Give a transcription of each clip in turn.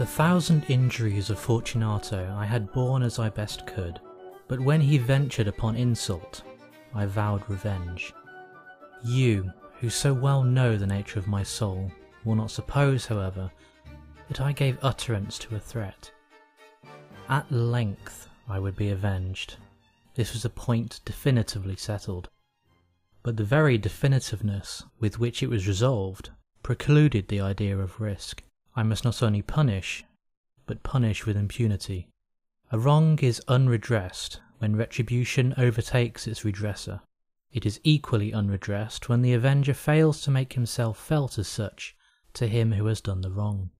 The 1,000 injuries of Fortunato I had borne as I best could, but when he ventured upon insult, I vowed revenge. You, who so well know the nature of my soul, will not suppose, however, that I gave utterance to a threat. At length I would be avenged. This was a point definitively settled. But the very definitiveness with which it was resolved precluded the idea of risk. I must not only punish, but punish with impunity. A wrong is unredressed when retribution overtakes its redresser. It is equally unredressed when the avenger fails to make himself felt as such to him who has done the wrong.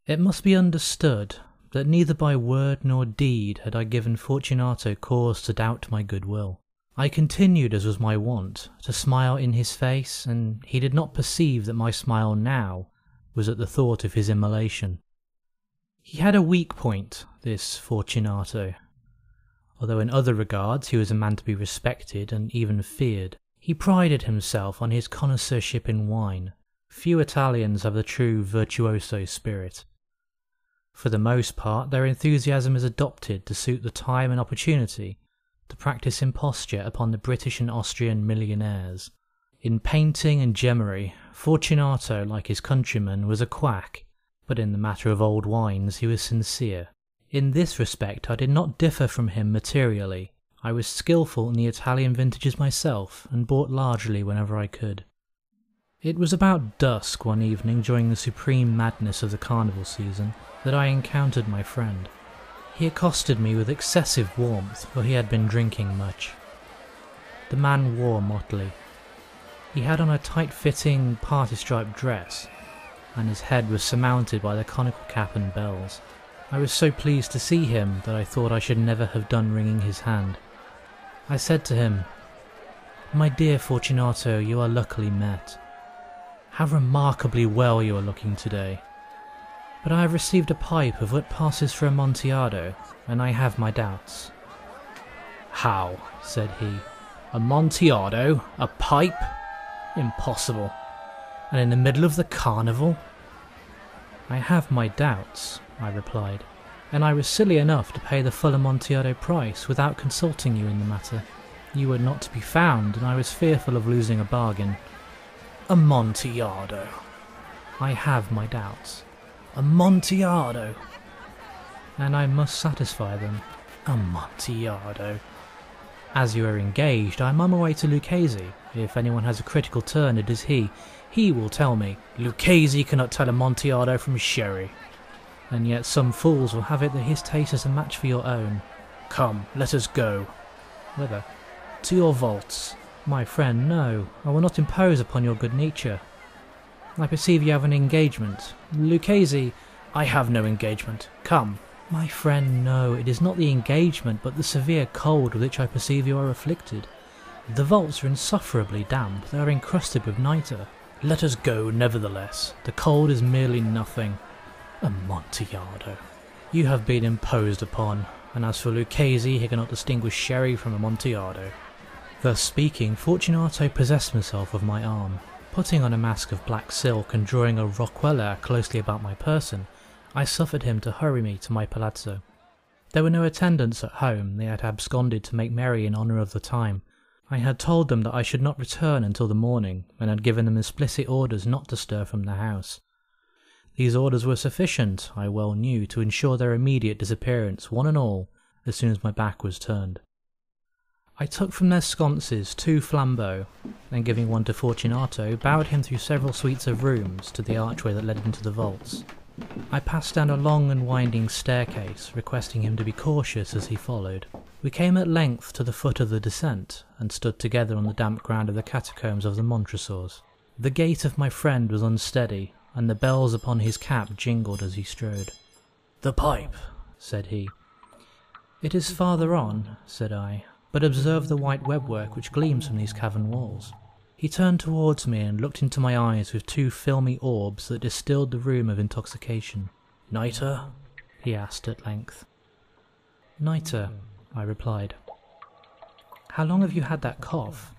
It must be understood that neither by word nor deed had I given Fortunato cause to doubt my goodwill. I continued, as was my wont, to smile in his face, and he did not perceive that my smile now was at the thought of his immolation. He had a weak point, this Fortunato. Although in other regards he was a man to be respected and even feared, he prided himself on his connoisseurship in wine. Few Italians have the true virtuoso spirit. For the most part, their enthusiasm is adopted to suit the time and opportunity to practice imposture upon the British and Austrian millionaires. In painting and gemmery, Fortunato, like his countrymen, was a quack, but in the matter of old wines he was sincere. In this respect I did not differ from him materially. I was skilful in the Italian vintages myself, and bought largely whenever I could. It was about dusk one evening during the supreme madness of the carnival season that I encountered my friend. He accosted me with excessive warmth, for he had been drinking much. The man wore motley. He had on a tight-fitting, party-striped dress, and his head was surmounted by the conical cap and bells. I was so pleased to see him that I thought I should never have done wringing his hand. I said to him, "My dear Fortunato, you are luckily met. How remarkably well you are looking today. But I have received a pipe of what passes for Amontillado, and I have my doubts." "How?" said he. "Amontillado? A pipe? Impossible. And in the middle of the carnival?" "I have my doubts," I replied, "and I was silly enough to pay the full Amontillado price without consulting you in the matter. You were not to be found, and I was fearful of losing a bargain." "Amontillado?" "I have my doubts." "Amontillado?" "And I must satisfy them." "Amontillado?" "As you are engaged, I am on my way to Lucchese. If anyone has a critical turn, it is he. He will tell me." "Lucchese cannot tell Amontillado from sherry." "And yet some fools will have it that his taste is a match for your own." "Come, let us go." "Whither?" "To your vaults." "My friend, no. I will not impose upon your good nature. I perceive you have an engagement. Lucchese—" "I have no engagement. Come." "My friend, no. It is not the engagement, but the severe cold with which I perceive you are afflicted. The vaults are insufferably damp. They are encrusted with nitre." "Let us go, nevertheless. The cold is merely nothing." "Amontillado." "You have been imposed upon, and as for Lucchese, he cannot distinguish sherry from Amontillado." Thus speaking, Fortunato possessed himself of my arm. Putting on a mask of black silk and drawing a roquelaire closely about my person, I suffered him to hurry me to my palazzo. There were no attendants at home. They had absconded to make merry in honour of the time. I had told them that I should not return until the morning, and had given them explicit orders not to stir from the house. These orders were sufficient, I well knew, to ensure their immediate disappearance, one and all, as soon as my back was turned. I took from their sconces 2 flambeaux, and giving one to Fortunato, bowed him through several suites of rooms to the archway that led into the vaults. I passed down a long and winding staircase, requesting him to be cautious as he followed. We came at length to the foot of the descent, and stood together on the damp ground of the catacombs of the Montresors. The gait of my friend was unsteady, and the bells upon his cap jingled as he strode. "The pipe," said he. "It is farther on," said I, "but observe the white webwork which gleams from these cavern walls." He turned towards me and looked into my eyes with 2 filmy orbs that distilled the rheum of intoxication. "Nitre?" he asked at length. "Nitre," I replied. "How long have you had that cough?"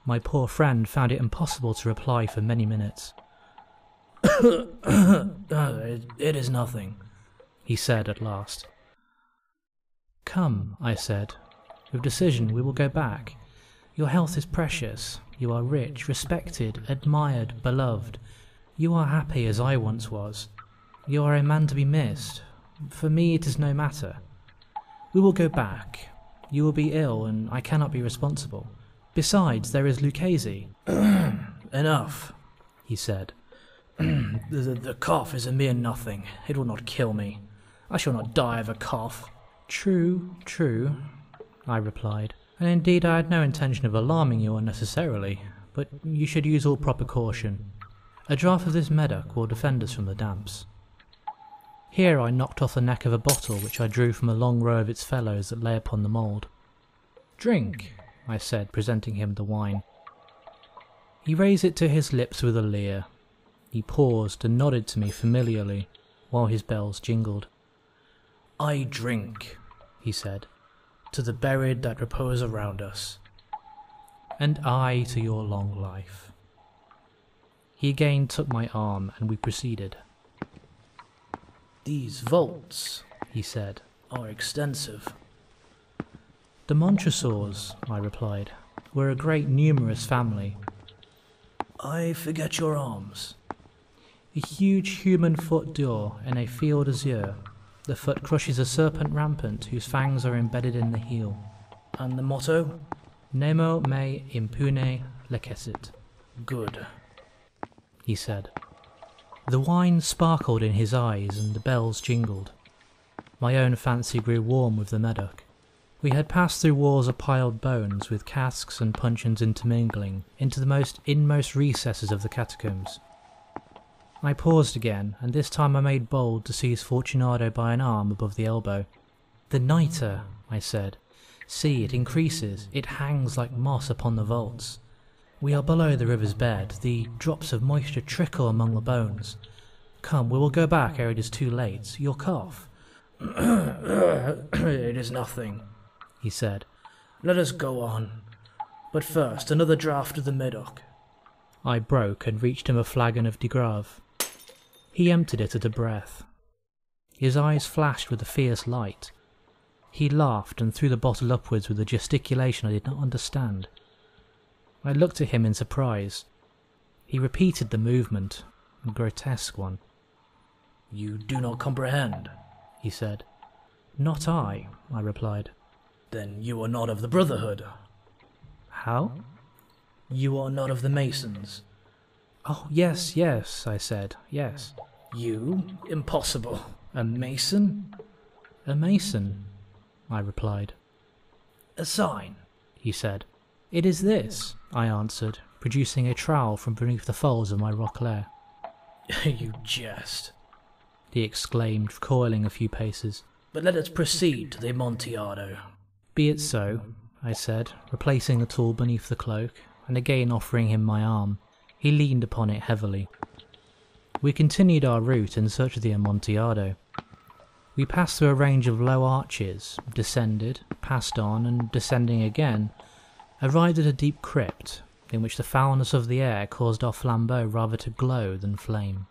My poor friend found it impossible to reply for many minutes. It is nothing, he said at last. Come, I said. With decision we will go back. Your health is precious. You are rich, respected, admired, beloved. You are happy as I once was. You are a man to be missed. For me it is no matter. We will go back. You will be ill and I cannot be responsible. Besides, there is Lucchese. Enough, he said. The cough is a mere nothing. It will not kill me. I shall not die of a cough. True, I replied. And indeed I had no intention of alarming you unnecessarily, but you should use all proper caution. A draught of this Medoc will defend us from the damps. Here I knocked off the neck of a bottle which I drew from a long row of its fellows that lay upon the mould. Drink, I said, presenting him the wine. He raised it to his lips with a leer. He paused and nodded to me familiarly, while his bells jingled. I drink, he said, to the buried that repose around us. And I to your long life. He again took my arm and we proceeded. These vaults, he said, are extensive. The Montresors, I replied, were a great numerous family. I forget your arms. A huge human foot d'or in a field azure. The foot crushes a serpent rampant whose fangs are embedded in the heel. And the motto? Nemo me impune lecessit. Good, he said. The wine sparkled in his eyes and the bells jingled. My own fancy grew warm with the Medoc. We had passed through walls of piled bones with casks and puncheons intermingling into the inmost recesses of the catacombs. I paused again, and this time I made bold to seize Fortunato by an arm above the elbow. The nitre, I said. See, it increases. It hangs like moss upon the vaults. We are below the river's bed. The drops of moisture trickle among the bones. Come, we will go back ere it is too late. Your cough. It is nothing, he said. Let us go on. But first, another draught of the Medoc. I broke and reached him a flagon of de Grave. He emptied it at a breath. His eyes flashed with a fierce light. He laughed and threw the bottle upwards with a gesticulation I did not understand. I looked at him in surprise. He repeated the movement, a grotesque one. You do not comprehend, he said. Not I replied. Then you are not of the Brotherhood. How? You are not of the Masons. Oh, yes, I said, yes. You? Impossible. A Mason? A Mason, I replied. A sign, he said. It is this, I answered, producing a trowel from beneath the folds of my roquelaire. You jest, he exclaimed, recoiling a few paces. But let us proceed to the Amontillado. Be it so, I said, replacing the tool beneath the cloak, and again offering him my arm. He leaned upon it heavily. We continued our route in search of the Amontillado. We passed through a range of low arches, descended, passed on, and descending again, arrived at a deep crypt, in which the foulness of the air caused our flambeaux rather to glow than flame.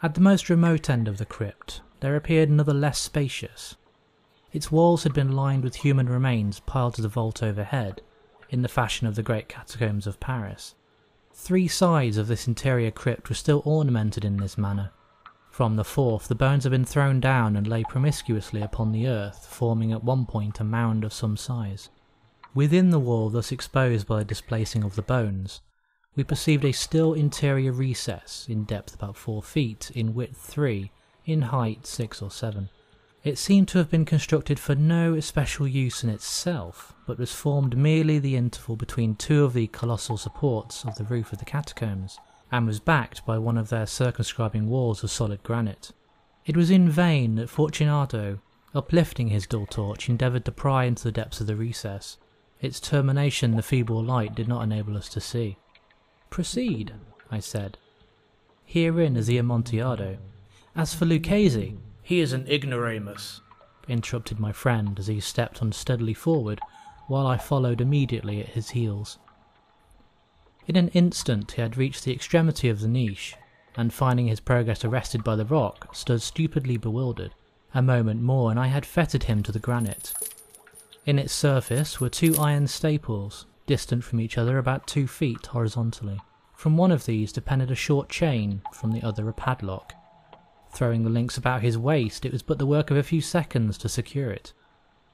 At the most remote end of the crypt, there appeared another less spacious. Its walls had been lined with human remains piled to the vault overhead, in the fashion of the great catacombs of Paris. 3 sides of this interior crypt were still ornamented in this manner. From the fourth, the bones had been thrown down and lay promiscuously upon the earth, forming at one point a mound of some size. Within the wall thus exposed by the displacing of the bones, we perceived a still interior recess, in depth about 4 feet, in width 3, in height 6 or 7. It seemed to have been constructed for no especial use in itself, but was formed merely the interval between 2 of the colossal supports of the roof of the catacombs, and was backed by one of their circumscribing walls of solid granite. It was in vain that Fortunato, uplifting his dull torch, endeavoured to pry into the depths of the recess. Its termination the feeble light did not enable us to see. Proceed, I said. Herein is the Amontillado. As for Lucchese, he is an ignoramus, interrupted my friend as he stepped unsteadily forward, while I followed immediately at his heels. In an instant he had reached the extremity of the niche, and finding his progress arrested by the rock, stood stupidly bewildered. A moment more and I had fettered him to the granite. In its surface were 2 iron staples, distant from each other about 2 feet horizontally. From one of these depended a short chain, from the other a padlock. Throwing the links about his waist, it was but the work of a few seconds to secure it.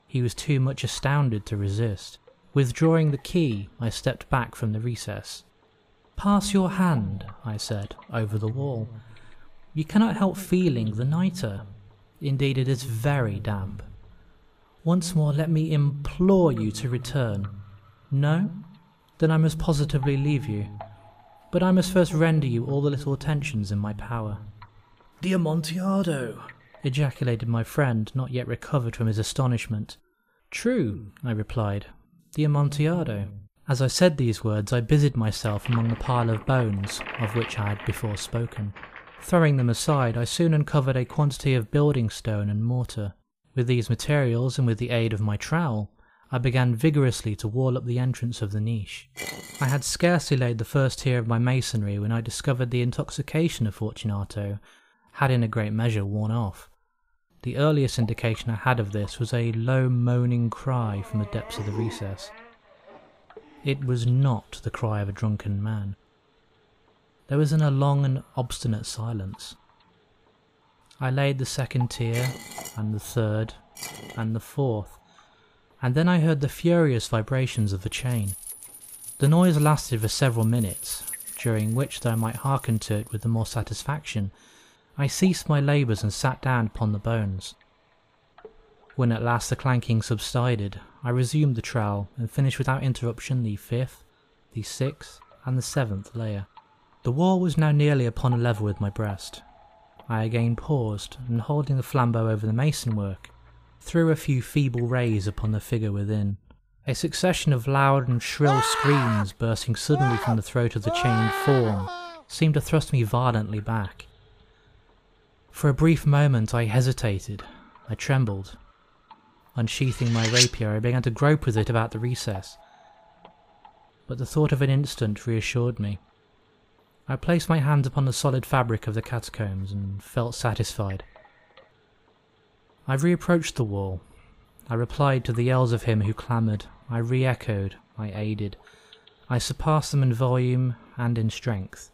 He was too much astounded to resist. Withdrawing the key, I stepped back from the recess. "Pass your hand," I said, "over the wall. You cannot help feeling the nitre. Indeed, it is very damp. Once more let me implore you to return. No? Then I must positively leave you. But I must first render you all the little attentions in my power." "The Amontillado!" ejaculated my friend, not yet recovered from his astonishment. "True," I replied, "the Amontillado." As I said these words I busied myself among the pile of bones of which I had before spoken. Throwing them aside, I soon uncovered a quantity of building stone and mortar. With these materials, and with the aid of my trowel, I began vigorously to wall up the entrance of the niche. I had scarcely laid the first tier of my masonry when I discovered the intoxication of Fortunato had in a great measure worn off. The earliest indication I had of this was a low moaning cry from the depths of the recess. It was not the cry of a drunken man. There was then a long and obstinate silence. I laid the second tier, and the third, and the fourth, and then I heard the furious vibrations of the chain. The noise lasted for several minutes, during which, though I might hearken to it with the more satisfaction, I ceased my labours and sat down upon the bones. When at last the clanking subsided, I resumed the trowel and finished without interruption the 5th, the 6th, and the 7th layer. The wall was now nearly upon a level with my breast. I again paused, and holding the flambeau over the masonwork, threw a few feeble rays upon the figure within. A succession of loud and shrill screams bursting suddenly from the throat of the chained form seemed to thrust me violently back. For a brief moment I hesitated, I trembled. Unsheathing my rapier, I began to grope with it about the recess, but the thought of an instant reassured me. I placed my hands upon the solid fabric of the catacombs and felt satisfied. I reapproached the wall. I replied to the yells of him who clamoured. I re-echoed. I aided. I surpassed them in volume and in strength.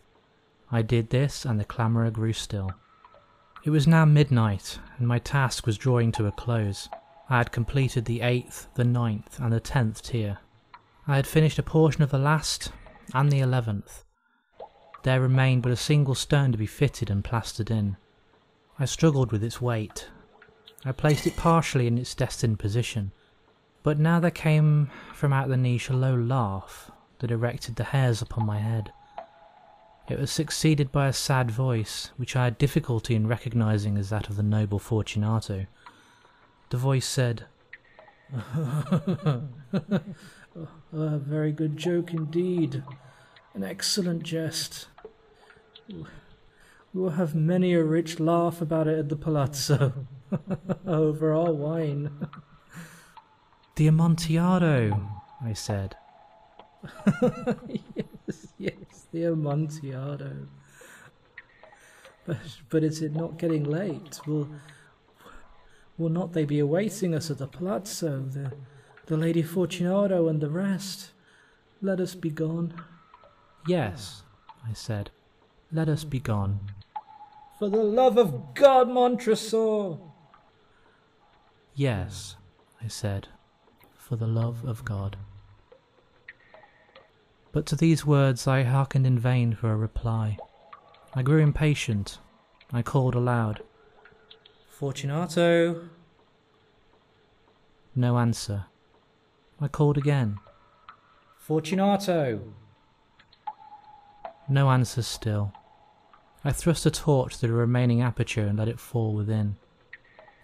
I did this, and the clamourer grew still. It was now midnight, and my task was drawing to a close. I had completed the 8th, the 9th, and the 10th tier. I had finished a portion of the last, and the 11th. There remained but a single stone to be fitted and plastered in. I struggled with its weight. I placed it partially in its destined position, but now there came from out the niche a low laugh that erected the hairs upon my head. It was succeeded by a sad voice, which I had difficulty in recognising as that of the noble Fortunato. The voice said, "A very good joke indeed. An excellent jest. We will have many a rich laugh about it at the palazzo, over our wine." "The Amontillado," I said. Yes, the Amontillado. But is it not getting late? Will not they be awaiting us at the palazzo, the Lady Fortunato and the rest? Let us be gone." "Yes," I said, "let us be gone." "For the love of God, Montresor!" "Yes," I said, "for the love of God." But to these words I hearkened in vain for a reply. I grew impatient. I called aloud, "Fortunato!" No answer. I called again, "Fortunato!" No answer still. I thrust a torch through the remaining aperture and let it fall within.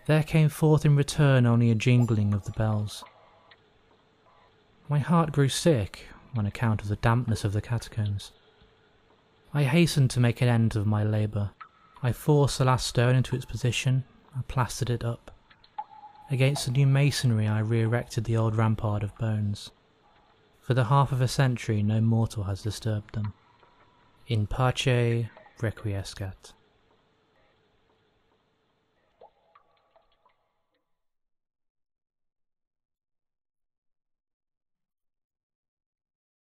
There came forth in return only a jingling of the bells. My heart grew sick on account of the dampness of the catacombs. I hastened to make an end of my labour. I forced the last stone into its position. I plastered it up. Against the new masonry I re-erected the old rampart of bones. For the half of a century no mortal has disturbed them. In pace requiescat.